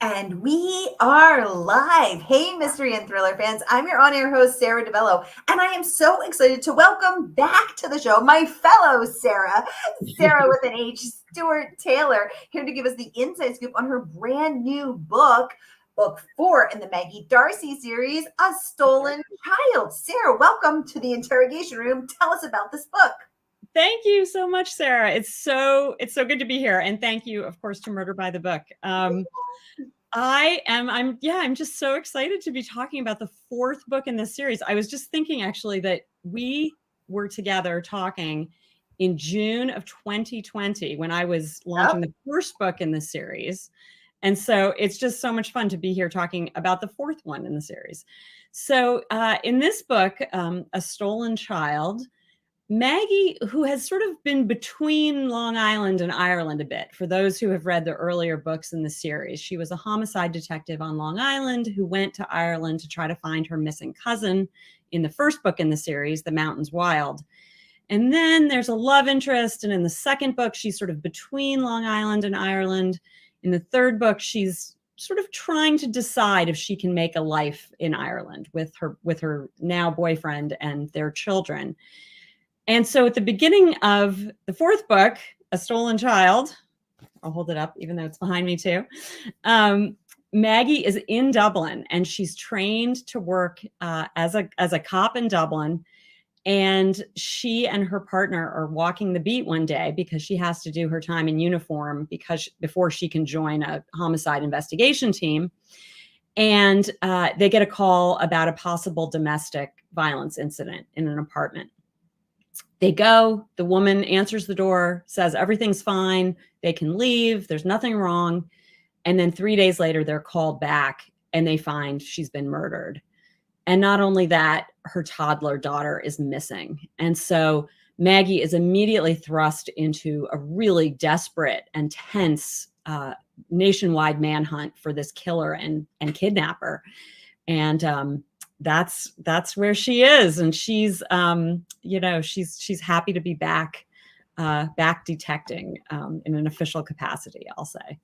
And we are live. Hey, mystery and thriller fans. I'm your on-air host, Sara DiVello, and I am so excited to welcome back to the show my fellow Sara with an H, Stewart Taylor, here to give us the inside scoop on her brand new book 4 in the Maggie D'arcy series, A Stolen Child. Sara, welcome to the interrogation room. Tell us about this book. Thank you so much, Sara. It's so good to be here, and thank you, of course, to Murder by the Book. I'm just so excited to be talking about the fourth book in this series. I was just thinking actually that we were together talking in June of 2020 when I was launching the first book in the series. And so it's just so much fun to be here talking about the fourth one in the series. So in this book, A Stolen Child, Maggie, who has sort of been between Long Island and Ireland a bit, for those who have read the earlier books in the series, she was a homicide detective on Long Island who went to Ireland to try to find her missing cousin in the first book in the series, The Mountains Wild. And then there's a love interest. And in the second book, she's sort of between Long Island and Ireland. In the third book, she's sort of trying to decide if she can make a life in Ireland with her now boyfriend and their children. And so at the beginning of the fourth book, A Stolen Child, I'll hold it up even though it's behind me too, Maggie is in Dublin and she's trained to work as a cop in Dublin. And she and her partner are walking the beat one day because she has to do her time in uniform before she can join a homicide investigation team. And they get a call about a possible domestic violence incident in an apartment. They go, the woman answers the door, says everything's fine, they can leave, there's nothing wrong. And then 3 days later, they're called back and they find she's been murdered. And not only that, her toddler daughter is missing. And so Maggie is immediately thrust into a really desperate and tense nationwide manhunt for this killer and kidnapper. And that's where she is. And she's, she's happy to be back detecting in an official capacity, I'll say.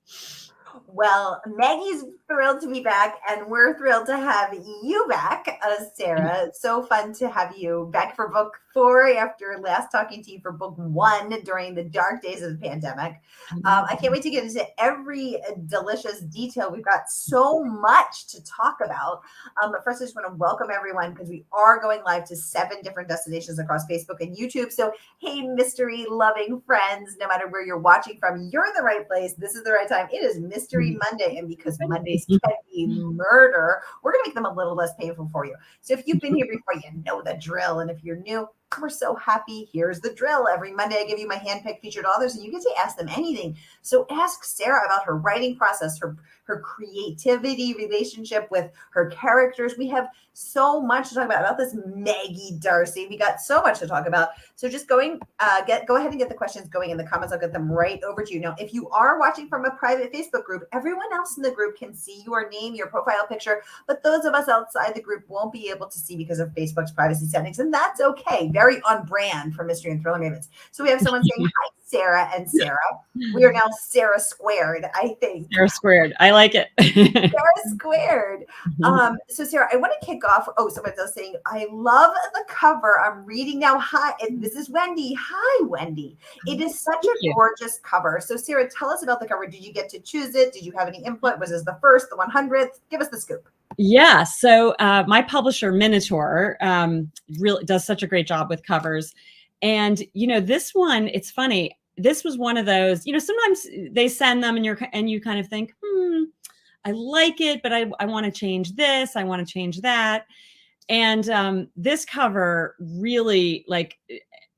Well, Maggie's thrilled to be back, and we're thrilled to have you back, Sara. It's so fun to have you back for book 4 after last talking to you for book 1 during the dark days of the pandemic. I can't wait to get into every delicious detail. We've got so much to talk about. But first, I just want to welcome everyone because we are going live to 7 different destinations across Facebook and YouTube. So, hey, mystery-loving friends, no matter where you're watching from, you're in the right place. This is the right time. It is Mystery Monday, and because Mondays can be murder, we're going to make them a little less painful for you. So if you've been here before, you know the drill. And if you're new, we're so happy. Here's the drill. Every Monday, I give you my handpicked featured authors, and you get to ask them anything. So ask Sara about her writing process, her creativity, relationship with her characters. We have so much to talk about this Maggie D'arcy. We got so much to talk about. So just go ahead and get the questions going in the comments. I'll get them right over to you. Now, if you are watching from a private Facebook group, everyone else in the group can see your name, your profile picture, but those of us outside the group won't be able to see because of Facebook's privacy settings, and that's okay. Very on brand for Mystery and Thriller Mavens. So we have someone saying hi, Sara and Sara. We are now Sara squared, I think. Sara squared. I like it. Sara squared. So Sara, I want to kick off. Oh, someone else saying, I love the cover. I'm reading now. Hi, this is Wendy. Hi, Wendy. It is such a gorgeous cover. So Sara, tell us about the cover. Did you get to choose it? Did you have any input? Was this the first, the 100th? Give us the scoop. Yeah. So my publisher, Minotaur, really does such a great job with covers. And, this one, it's funny. This was one of those, sometimes they send them and you kind of think, I like it, but I want to change this. I want to change that. And this cover really, like,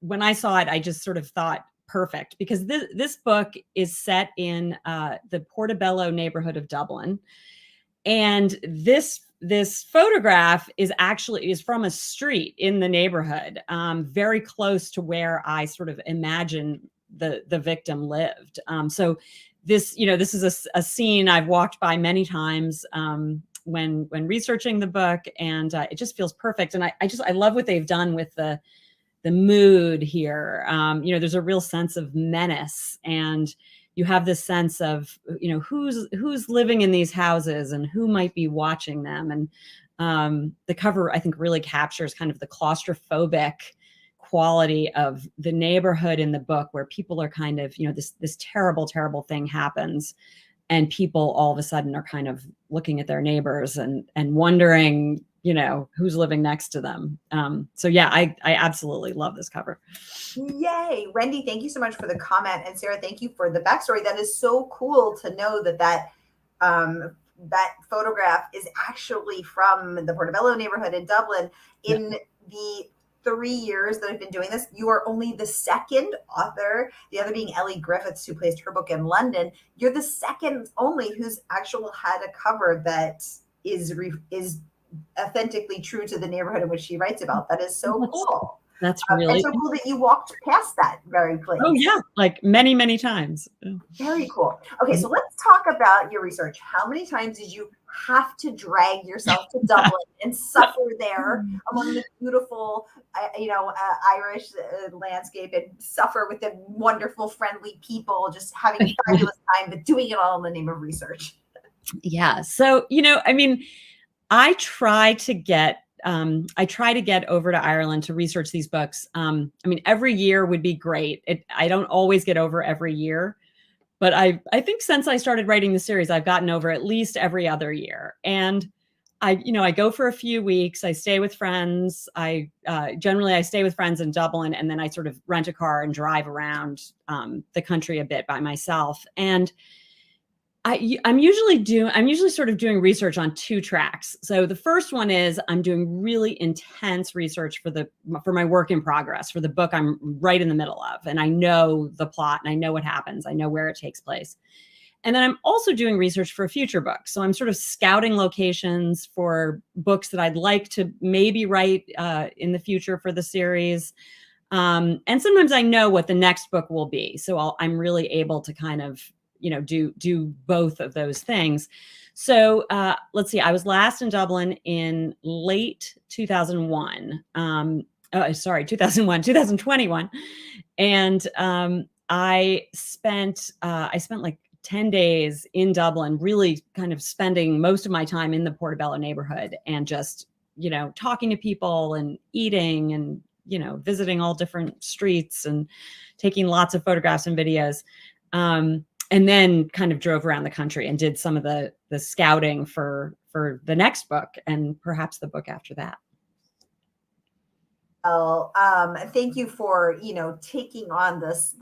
when I saw it, I just sort of thought perfect, because this book is set in the Portobello neighborhood of Dublin. And this photograph is from a street in the neighborhood, very close to where I sort of imagine the victim lived. So this is a scene I've walked by many times when researching the book, and it just feels perfect. And I love what they've done with the mood here. There's a real sense of menace, and you have this sense of, who's living in these houses and who might be watching them. And the cover, I think, really captures kind of the claustrophobic quality of the neighborhood in the book, where people are kind of, this terrible, terrible thing happens, and people all of a sudden are kind of looking at their neighbors and wondering, who's living next to them. So yeah, I absolutely love this cover. Yay. Wendy, thank you so much for the comment. And Sarah, thank you for the backstory. That is so cool to know that photograph is actually from the Portobello neighborhood in Dublin. In the 3 years that I've been doing this, you are only the second author, the other being Ellie Griffiths, who placed her book in London. You're the second only who's actually had a cover that is authentically true to the neighborhood in which she writes about. That is so cool. That's really and so cool that you walked past that very place. Oh yeah, like many, many times. Very cool. Okay, so let's talk about your research. How many times did you have to drag yourself to Dublin and suffer there among the beautiful, Irish landscape, and suffer with the wonderful, friendly people, just having a fabulous time, but doing it all in the name of research? Yeah. So, I try to get over to Ireland to research these books. Every year would be great. I don't always get over every year, but I think since I started writing the series, I've gotten over at least every other year. And I go for a few weeks. I stay with friends. Generally I stay with friends in Dublin, and then I sort of rent a car and drive around the country a bit by myself. And I'm usually sort of doing research on two tracks. So the first one is I'm doing really intense research for my work in progress, for the book I'm right in the middle of. And I know the plot and I know what happens. I know where it takes place. And then I'm also doing research for a future book. So I'm sort of scouting locations for books that I'd like to maybe write in the future for the series. And sometimes I know what the next book will be. So I'm really able to kind of do both of those things. So let's see, I was last in Dublin in late 2001. 2021. And I spent like 10 days in Dublin, really kind of spending most of my time in the Portobello neighborhood and just, talking to people and eating and, visiting all different streets and taking lots of photographs and videos. And then kind of drove around the country and did some of the scouting for the next book and perhaps the book after that. Oh, thank you for, taking on this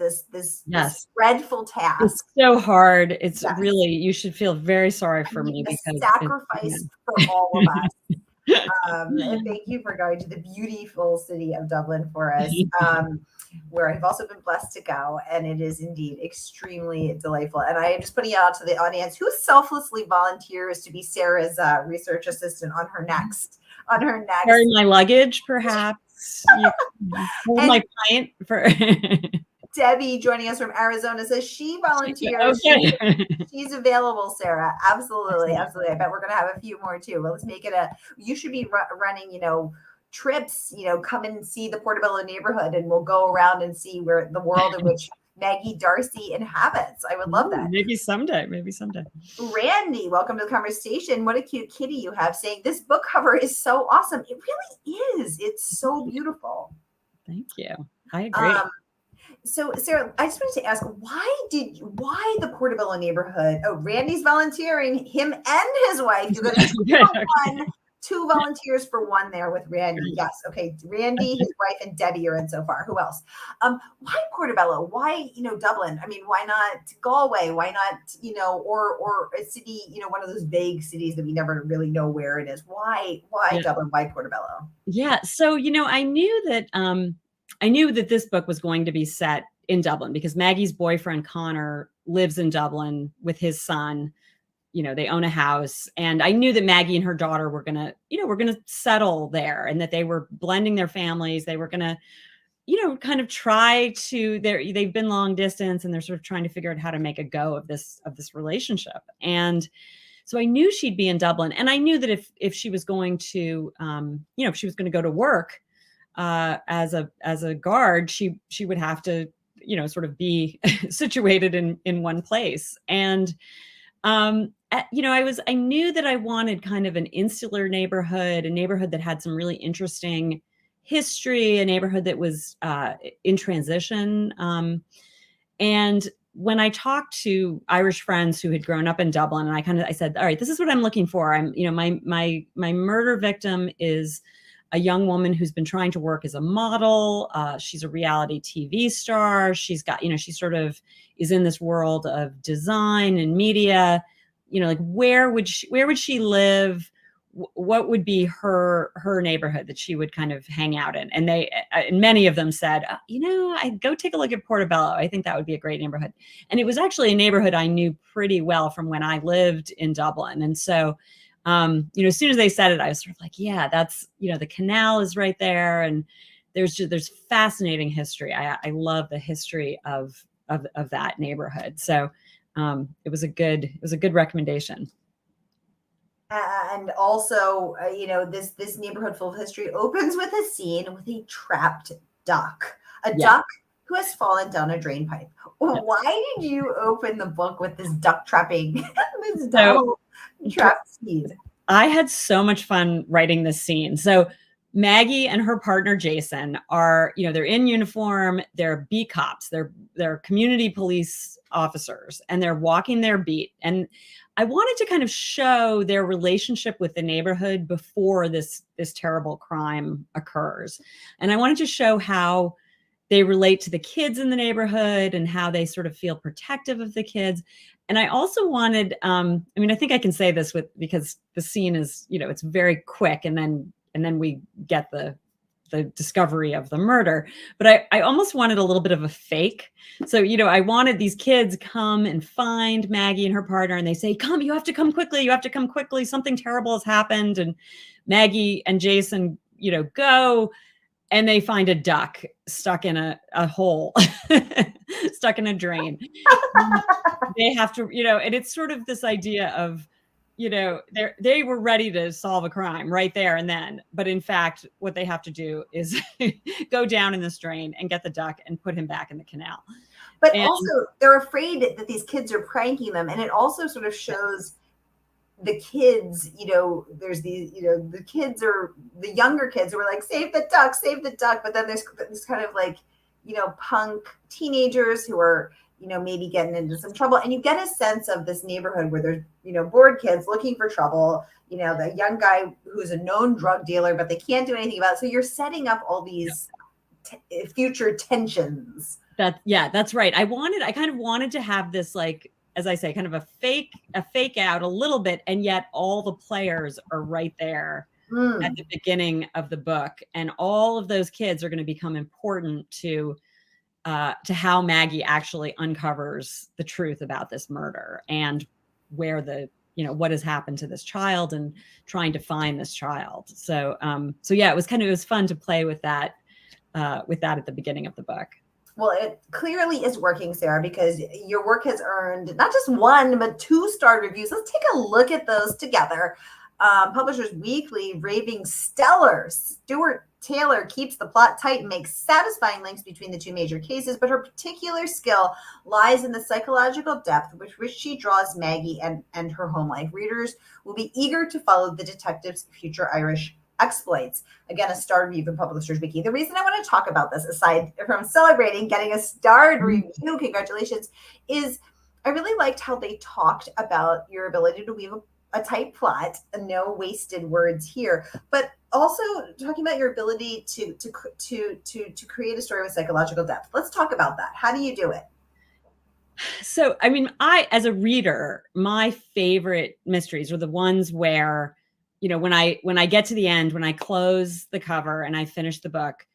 Yes. dreadful task. It's so hard. It's really, you should feel very sorry for me because sacrifice for all of us. And thank you for going to the beautiful city of Dublin for us, where I've also been blessed to go, and it is indeed extremely delightful. And I am just putting it out to the audience who selflessly volunteers to be Sarah's research assistant on her next. Carry my luggage, perhaps. Hold my pint for. Debbie joining us from Arizona says she volunteers. Okay. She's available, Sarah. Absolutely. I bet we're going to have a few more too. But let's make it you should be running, trips, come and see the Portobello neighborhood, and we'll go around and see where the world in which Maggie D'arcy inhabits. I would love that. Maybe someday. Randy, welcome to the conversation. What a cute kitty you have, saying this book cover is so awesome. It really is. It's so beautiful. Thank you. I agree. So Sarah, I just wanted to ask, why the Portobello neighborhood? Oh, Randy's volunteering, him and his wife. You're going to two volunteers for one there with Randy. Yes. Okay. Randy, his wife, and Debbie are in so far. Who else? Why Portobello? Why, Dublin? I mean, why not Galway? Why not, or a city, one of those vague cities that we never really know where it is? Why Dublin? Why Portobello? Yeah. So, I knew that this book was going to be set in Dublin because Maggie's boyfriend, Connor, lives in Dublin with his son. They own a house, and I knew that Maggie and her daughter were going to settle there, and that they were blending their families. They were going to, kind of try to, they've been long distance, and they're sort of trying to figure out how to make a go of this relationship. And so I knew she'd be in Dublin, and I knew that if she was going to, if she was going to go to work, as a guard, she would have to, sort of be situated in one place. And I knew that I wanted kind of an insular neighborhood, a neighborhood that had some really interesting history, a neighborhood that was in transition. And when I talked to Irish friends who had grown up in Dublin, and I said, all right, this is what I'm looking for. My murder victim is a young woman who's been trying to work as a model. She's a reality TV star. She's got, she sort of is in this world of design and media. Like where would she live? What would be her neighborhood that she would kind of hang out in? And and many of them said, I'd go take a look at Portobello. I think that would be a great neighborhood. And it was actually a neighborhood I knew pretty well from when I lived in Dublin. And so, as soon as they said it, I was sort of like, yeah, that's, the canal is right there. And there's fascinating history. I love the history of that neighborhood. So it was a good recommendation. And also, this neighborhood full of history opens with a scene with a trapped duck, duck who has fallen down a drain pipe. Yeah. Why did you open the book with this duck trapping, trapped scene? I had so much fun writing this scene. So Maggie and her partner Jason are, they're in uniform. They're beat cops. They're community police officers, and they're walking their beat. And I wanted to kind of show their relationship with the neighborhood before this terrible crime occurs. And I wanted to show how they relate to the kids in the neighborhood and how they sort of feel protective of the kids. And I also wanted, I think I can say this because the scene is, it's very quick, and then we get the discovery of the murder. But I almost wanted a little bit of a fake. So, I wanted these kids come and find Maggie and her partner, and they say, come, you have to come quickly. You have to come quickly. Something terrible has happened. And Maggie and Jason, go, and they find a duck stuck in a hole, stuck in a drain. They have to, and it's sort of this idea of, they were ready to solve a crime right there and then. But in fact, what they have to do is go down in this drain and get the duck and put him back in the canal. But also, they're afraid that these kids are pranking them. And it also sort of shows the kids, there's these, the kids are the younger kids who are like, save the duck, save the duck. But then there's this kind of like, punk teenagers who are, maybe getting into some trouble. And you get a sense of this neighborhood where there's, bored kids looking for trouble, the young guy who's a known drug dealer, but they can't do anything about it. So you're setting up all these future tensions. That's right. I kind of wanted to have this, like, as I say, kind of a fake out a little bit. And yet all the players are right there at the beginning of the book. And all of those kids are going to become important to how Maggie actually uncovers the truth about this murder and where what has happened to this child and trying to find this child. So yeah, it was fun to play with that at the beginning of the book. Well, it clearly is working, Sara, because your work has earned not just 1, but 2 starred reviews. Let's take a look at those together. Publishers Weekly raving stellar. Stewart Taylor keeps the plot tight and makes satisfying links between the 2 major cases, but her particular skill lies in the psychological depth with which she draws Maggie and her home life. Readers will be eager to follow the detective's future Irish exploits. Again, a starred review from Publishers Weekly. The reason I want to talk about this, aside from celebrating getting a starred review, congratulations, is I really liked how they talked about your ability to weave a tight plot, no wasted words here, but also talking about your ability to create a story with psychological depth. Let's talk about that. How do you do it? So, I, as a reader, my favorite mysteries are the ones where, when I get to the end, when I close the cover and I finish the book,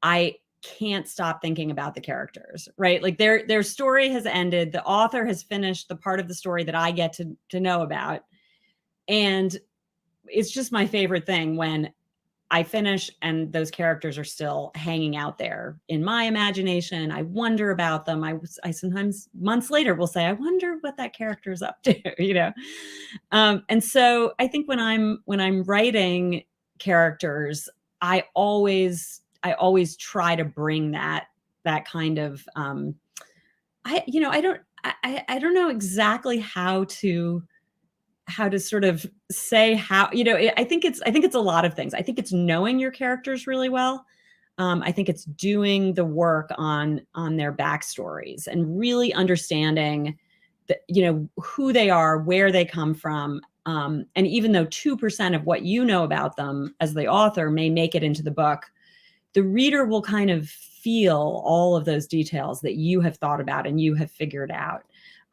I can't stop thinking about the characters, right? Like their story has ended. The author has finished the part of the story that I get to know about. And it's just my favorite thing when I finish and those characters are still hanging out there in my imagination. I wonder about them. I sometimes months later will say, I wonder what that character is up to, And so I think when I'm writing characters, I always try to bring that kind of, I don't know exactly how to sort of say how, I think it's a lot of things. I think it's knowing your characters really well. I think it's doing the work on their backstories and really understanding that, who they are, where they come from. And even though 2% of what you know about them as the author may make it into the book, the reader will kind of feel all of those details that you have thought about and you have figured out.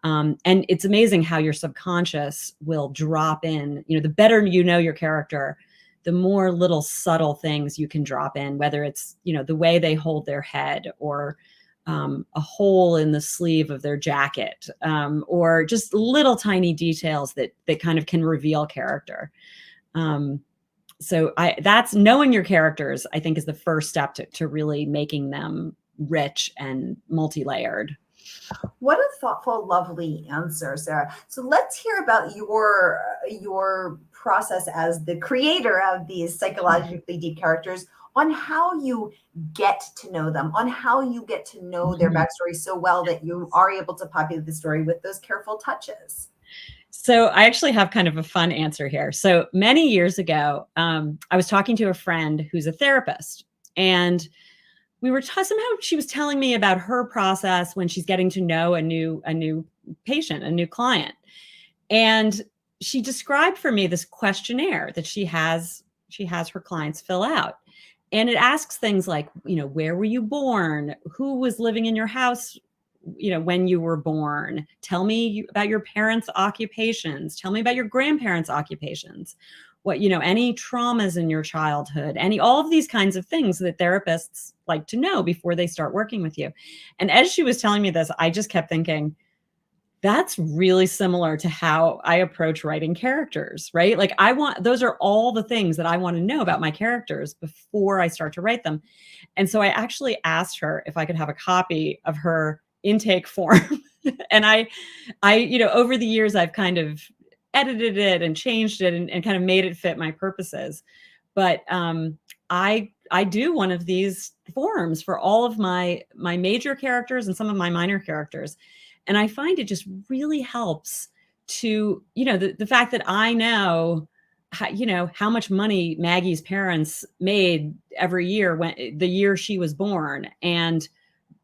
And it's amazing how your subconscious will drop in. The better you know your character, the more little subtle things you can drop in, whether it's, the way they hold their head, or a hole in the sleeve of their jacket, or just little tiny details that kind of can reveal character. So that's knowing your characters, I think, is the first step to really making them rich and multi-layered. What a thoughtful, lovely answer, Sara. So let's hear about your process as the creator of these psychologically deep characters, on how you get to know them, on how you get to know their backstory so well that you are able to populate the story with those careful touches. So I actually have kind of a fun answer here. So many years ago, I was talking to a friend who's a therapist, and we were somehow she was telling me about her process when she's getting to know a new patient, a new client. And she described for me this questionnaire that she has her clients fill out. And it asks things like, where were you born? Who was living in your house, when you were born? Tell me about your parents' occupations. Tell me about your grandparents' occupations. What, any traumas in your childhood, all of these kinds of things that therapists like to know before they start working with you. And as she was telling me this, I just kept thinking, that's really similar to how I approach writing characters, right? Like those are all the things that I want to know about my characters before I start to write them. And so I actually asked her if I could have a copy of her intake form. And I, over the years, I've kind of edited it and changed it and kind of made it fit my purposes. But I do one of these forms for all of my major characters and some of my minor characters. And I find it just really helps to, the fact that I know, how much money Maggie's parents made every year, the year she was born, and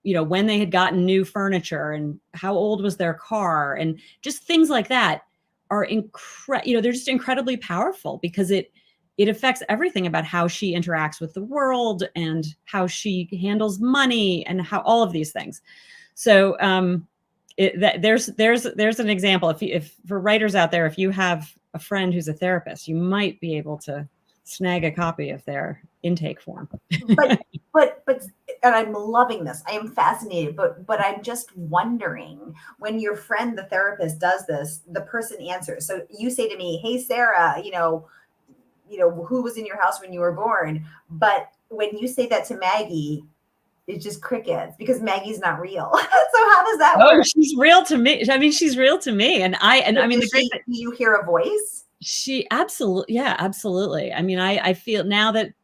when they had gotten new furniture, and how old was their car, and just things like that are they're just incredibly powerful, because it affects everything about how she interacts with the world and how she handles money and how all of these things. So there's an example. If for writers out there, if you have a friend who's a therapist, you might be able to snag a copy of their intake form. but and I'm loving this. I am fascinated, but I'm just wondering, when your friend, the therapist, does this, the person answers. So you say to me, "Hey, Sara, who was in your house when you were born?" But when you say that to Maggie, it's just crickets, because Maggie's not real. So how does that work? She's real to me. I mean, she's real to me. And I mean, do you hear a voice? She absolutely. Yeah, absolutely. I mean, I feel now that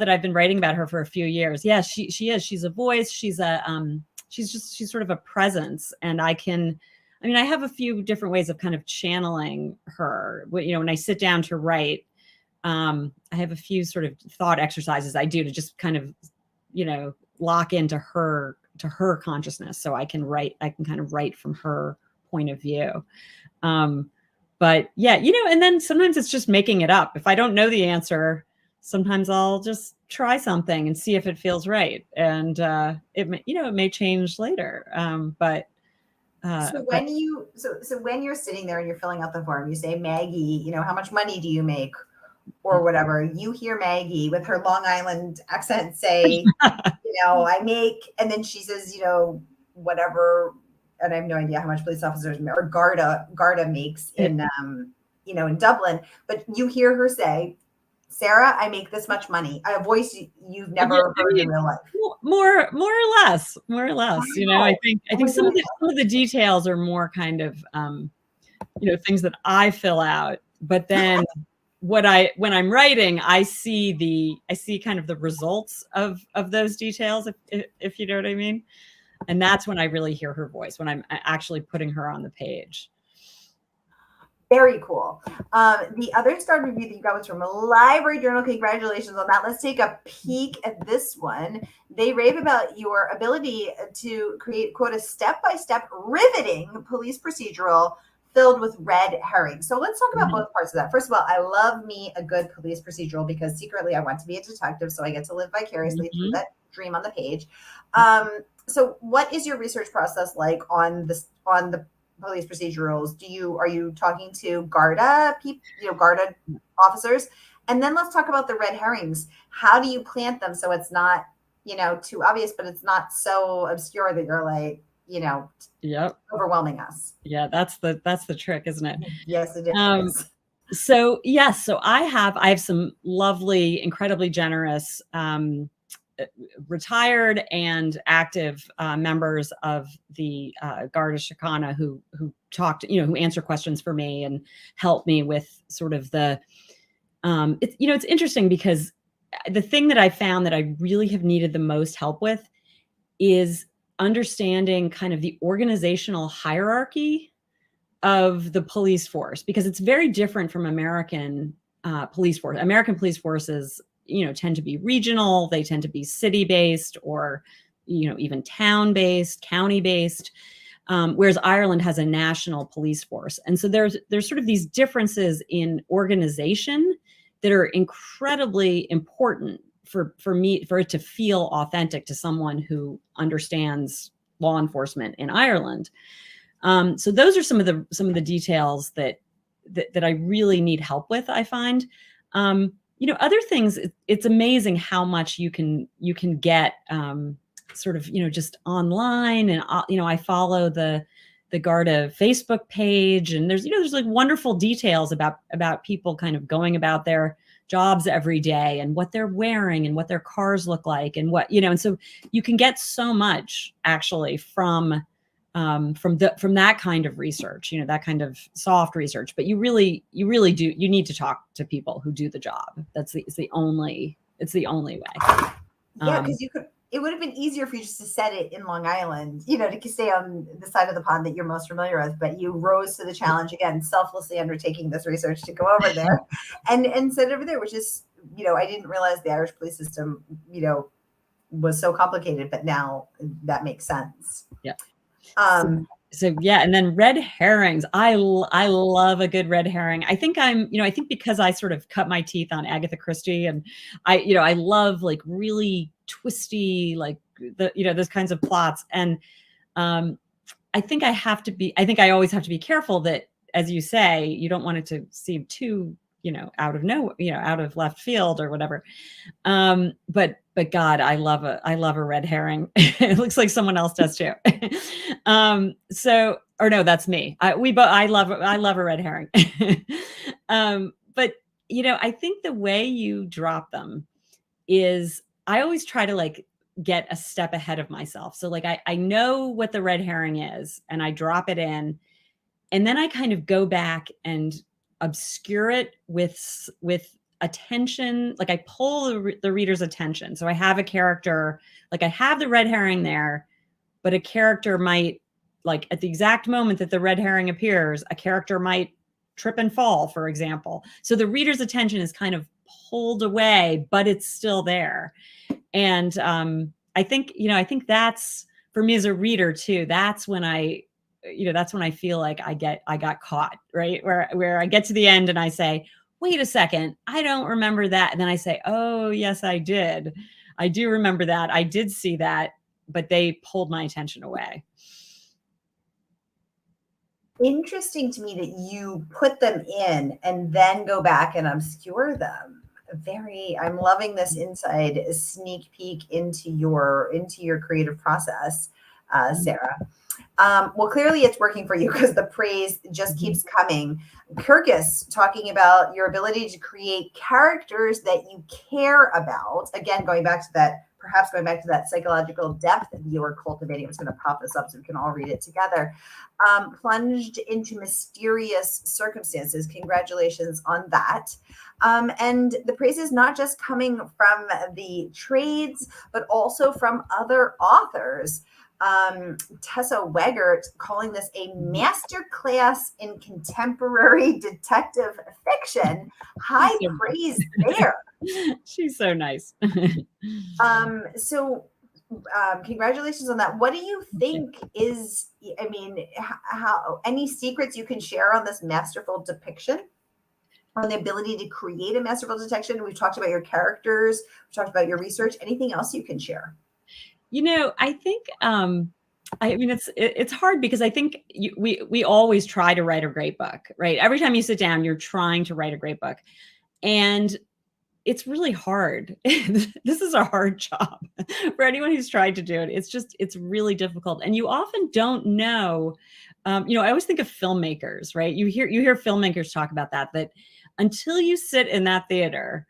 I've been writing about her for a few years. Yeah, she is. She's a voice. She's she's sort of a presence. And I have a few different ways of kind of channeling her. When I sit down to write, I have a few sort of thought exercises I do to just kind of, lock into her consciousness, so I can kind of write from her point of view. But yeah, and then sometimes it's just making it up. If I don't know the answer, sometimes I'll just try something and see if it feels right. And it may change later. So when you're sitting there and you're filling out the form, you say, "Maggie, how much money do you make?" or whatever. You hear Maggie with her Long Island accent say, "I make," and then she says, whatever. And I have no idea how much police officers or Garda makes in Dublin. But you hear her say, "Sara, I make this much money." A voice you've never heard in real life. More or less. I think some of the details are more kind of, things that I fill out. But then when I'm writing, I see kind of the results of those details, if you know what I mean. And that's when I really hear her voice, when I'm actually putting her on the page. Very cool. The other star review that you got was from a Library Journal. Congratulations on that. Let's take a peek at this one. They rave about your ability to create, quote, a step-by-step riveting police procedural filled with red herrings. So let's talk about both parts of that. First of all, I love me a good police procedural because secretly I want to be a detective, so I get to live vicariously through that dream on the page. So what is your research process like on the police procedurals? Are you talking to Garda people, Garda officers? And then let's talk about the red herrings. How do you plant them so it's not, too obvious, but it's not so obscure that you're like, overwhelming us? Yeah, that's the trick, isn't it? Yes, it is. So yes, so I have some lovely, incredibly generous retired and active members of the Garda Síochána who talked, who answer questions for me and help me with sort of the, it's interesting because the thing that I found that I really have needed the most help with is understanding kind of the organizational hierarchy of the police force, because it's very different from American police force. American police forces, tend to be regional. They tend to be city-based or, even town-based, county-based, whereas Ireland has a national police force. And so there's sort of these differences in organization that are incredibly important for it to feel authentic to someone who understands law enforcement in Ireland. So those are some of the details that I really need help with, I find. Other things, it's amazing how much you can get sort of, just online. And, I follow the Garda Facebook page, and there's like wonderful details about people kind of going about their jobs every day and what they're wearing and what their cars look like and what, and so you can get so much actually from that kind of research, that kind of soft research. But you really do, you need to talk to people who do the job. It's the only way. Yeah, because it would have been easier for you just to set it in Long Island, to stay on the side of the pond that you're most familiar with, but you rose to the challenge again, selflessly undertaking this research to go over there and set it over there, which is, I didn't realize the Irish police system, was so complicated, but now that makes sense. Yeah. So yeah, and then red herrings. I love a good red herring. I think I think because I sort of cut my teeth on Agatha Christie, and I love like really twisty, like those kinds of plots. And I think I always have to be careful that, as you say, you don't want it to seem too, out of left field or whatever. But God, I love a red herring. It looks like someone else does too. Or no, that's me. I love a red herring. But I think the way you drop them is, I always try to like get a step ahead of myself. So like I know what the red herring is, and I drop it in, and then I kind of go back and obscure it with attention. Like I pull the reader's attention. So I have a character, like I have the red herring there, but a character might, like at the exact moment that the red herring appears, a character might trip and fall, for example. So the reader's attention is kind of pulled away, but it's still there. And I think that's, for me as a reader too, that's when I feel like I got caught, right? Where I get to the end and I say, wait a second, I don't remember that. And then I say, oh yes, I did. I do remember that. I did see that, but they pulled my attention away. Interesting to me that you put them in and then go back and obscure them. I'm loving this inside sneak peek into your creative process, Sara. Well, clearly it's working for you because the praise just keeps coming. Kirkus talking about your ability to create characters that you care about. Again, going back to that perhaps going back to that psychological depth that you were cultivating. I'm just going to pop this up so we can all read it together. Plunged into mysterious circumstances. Congratulations on that. And the praise is not just coming from the trades, but also from other authors. Tessa Weggert calling this a masterclass in contemporary detective fiction. High praise there. She's so nice. Congratulations on that. What do you think is, I mean, how any secrets you can share on this masterful depiction? On the ability to create a masterful detection? We've talked about your characters, we've talked about your research. Anything else you can share? I think it's hard because I think we always try to write a great book, right? Every time you sit down, you're trying to write a great book, and it's really hard. This is a hard job for anyone who's tried to do it. It's really difficult, and you often don't know. I always think of filmmakers, right? You hear filmmakers talk about that until you sit in that theater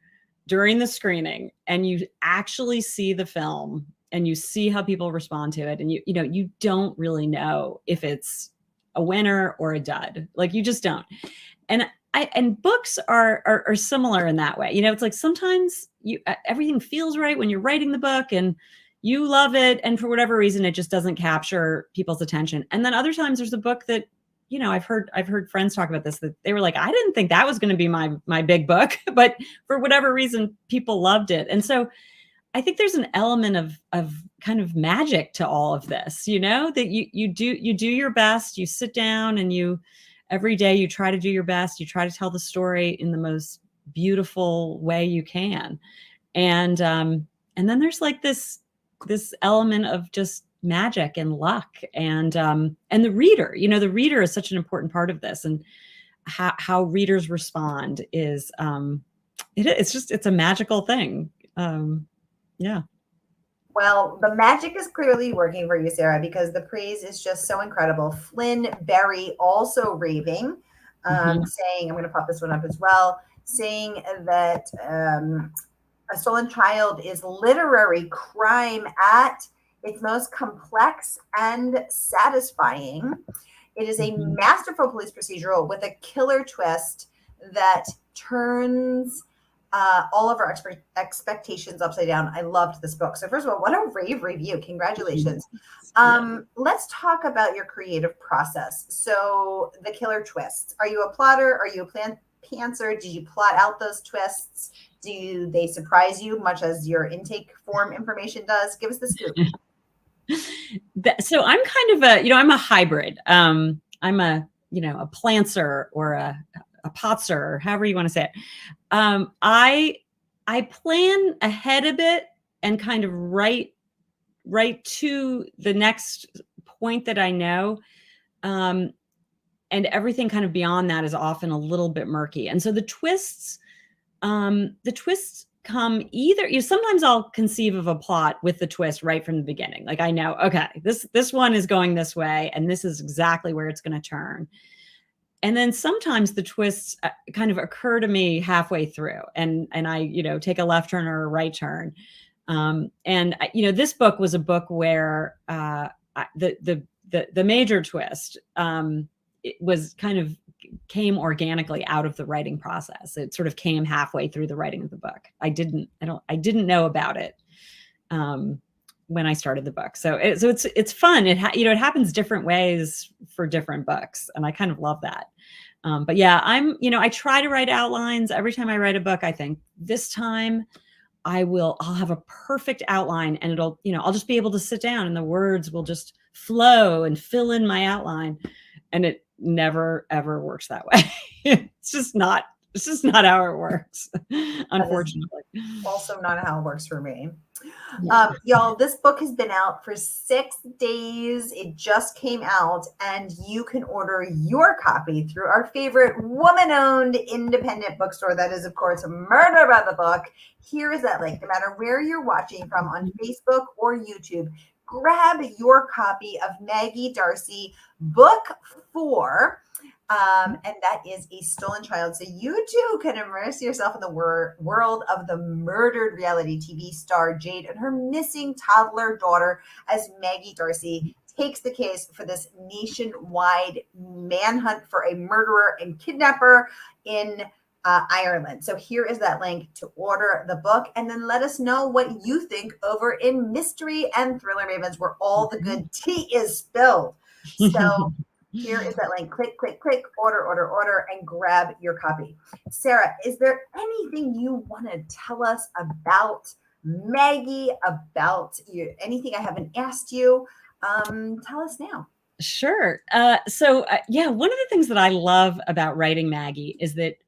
during the screening and you actually see the film and you see how people respond to it, and you don't really know if it's a winner or a dud. Like, you just don't. And books are similar in that way. It's like sometimes everything feels right when you're writing the book and you love it, and for whatever reason it just doesn't capture people's attention. And then other times there's a book that I've heard friends talk about this, that they were like, I didn't think that was going to be my big book, but for whatever reason people loved it. And so I think there's an element of kind of magic to all of this, that you do your best, you sit down and every day you try to do your best, you try to tell the story in the most beautiful way you can. And then there's like this element of just magic and luck, and the reader. The reader is such an important part of this, and how readers respond is it's a magical thing. Yeah. Well, the magic is clearly working for you, Sara, because the praise is just so incredible. Flynn Berry also raving, saying, I'm going to pop this one up as well, saying that A Stolen Child is literary crime at its most complex and satisfying. It is a masterful police procedural with a killer twist that turns all of our expectations upside down. I loved this book. So first of all, what a rave review. Congratulations. Let's talk about your creative process. So the killer twists. Are you a plotter? Are you a pantser? Did you plot out those twists? Do they surprise you much as your intake form information does? Give us the scoop. So I'm kind of I'm a hybrid. I'm a plantser or a potser, or however you want to say it. I plan ahead a bit and kind of write to the next point that I know. And everything kind of beyond that is often a little bit murky. And so the twists come either, sometimes I'll conceive of a plot with the twist right from the beginning. Like, I know, okay, this one is going this way, and this is exactly where it's going to turn. And then sometimes the twists kind of occur to me halfway through, and I, take a left turn or a right turn. This book was a book where the major twist it was kind of came organically out of the writing process. It sort of came halfway through the writing of the book. I didn't know about it when I started the book. So it's fun. It happens different ways for different books, and I kind of love that. But yeah, I try to write outlines every time I write a book. I think this time I'll have a perfect outline, and I'll just be able to sit down and the words will just flow and fill in my outline. And it never, ever works that way. It's just not how it works, unfortunately. Also not how it works for me. Y'all, this book has been out for 6 days. It just came out, and you can order your copy through our favorite woman-owned independent bookstore. That is, of course, Murder by the Book. Here is that link. No matter where you're watching from, on Facebook or YouTube, grab your copy of Maggie D'arcy, Book 4. And that is A Stolen Child. So you too can immerse yourself in the world of the murdered reality TV star Jade and her missing toddler daughter as Maggie D'Arcy takes the case for this nationwide manhunt for a murderer and kidnapper in Ireland. So here is that link to order the book, and then let us know what you think over in Mystery and Thriller Mavens, where all the good tea is spilled. So here is that link. Click, click, click, order, order, order, and grab your copy. Sara, is there anything you want to tell us about Maggie, about you, anything I haven't asked you? Tell us now. Sure. Yeah, one of the things that I love about writing Maggie is that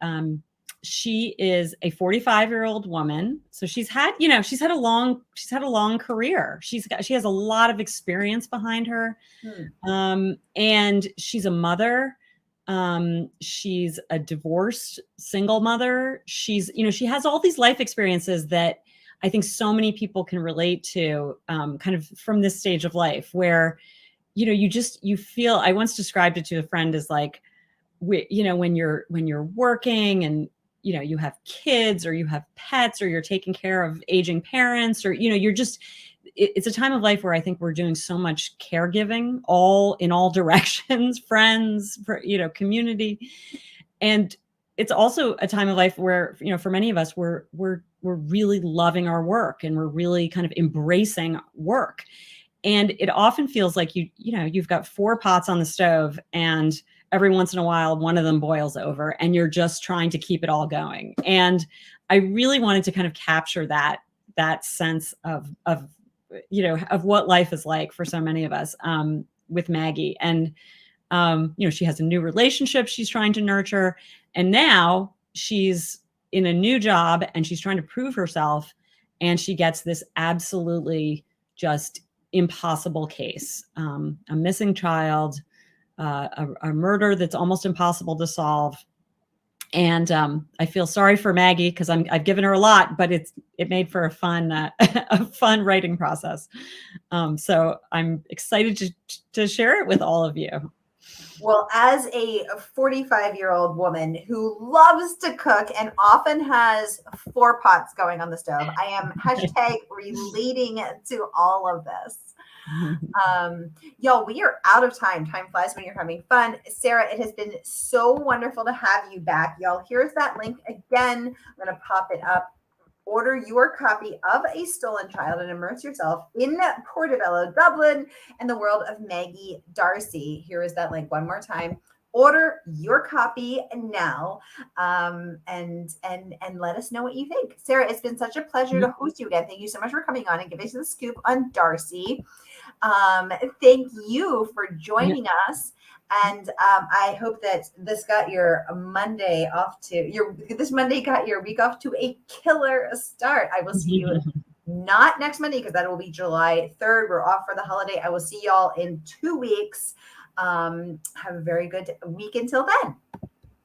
she is a 45-year-old woman. So she's had a long career. She has a lot of experience behind her. And she's a mother. She's a divorced single mother. She has all these life experiences that I think so many people can relate to, kind of from this stage of life where, you feel, I once described it to a friend as like, when you're working and, you have kids or you have pets or you're taking care of aging parents or, it's a time of life where I think we're doing so much caregiving in all directions, friends, community. And it's also a time of life where, for many of us, we're really loving our work and we're really kind of embracing work. And it often feels like you've got 4 pots on the stove and every once in a while, one of them boils over and you're just trying to keep it all going. And I really wanted to kind of capture that sense of what life is like for so many of us, with Maggie. And, she has a new relationship she's trying to nurture. And now she's in a new job and she's trying to prove herself. And she gets this absolutely just impossible case, a missing child, a murder that's almost impossible to solve. And I feel sorry for Maggie because I've given her a lot, but it made for a fun writing process. So I'm excited to share it with all of you. Well, as a 45-year-old woman who loves to cook and often has 4 pots going on the stove, I am hashtag relating to all of this. Y'all, we are out of time. Time flies when you're having fun. Sara, it has been so wonderful to have you back. Y'all, here's that link again. I'm going to pop it up. Order your copy of A Stolen Child and immerse yourself in Portobello, Dublin, and the world of Maggie D'Arcy. Here is that link one more time. Order your copy now, and let us know what you think. Sara, it's been such a pleasure to host you again. Thank you so much for coming on and giving us the scoop on D'Arcy. Thank you for joining us. And I hope that this got your Monday this Monday got your week off to a killer start. I will see you not next Monday because that will be July 3rd. We're off for the holiday. I will see y'all in 2 weeks. Have a very good week until then.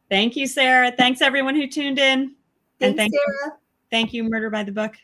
Thank you, Sara. Thanks everyone who tuned in. Thanks, Sara. Thank you, Murder by the Book.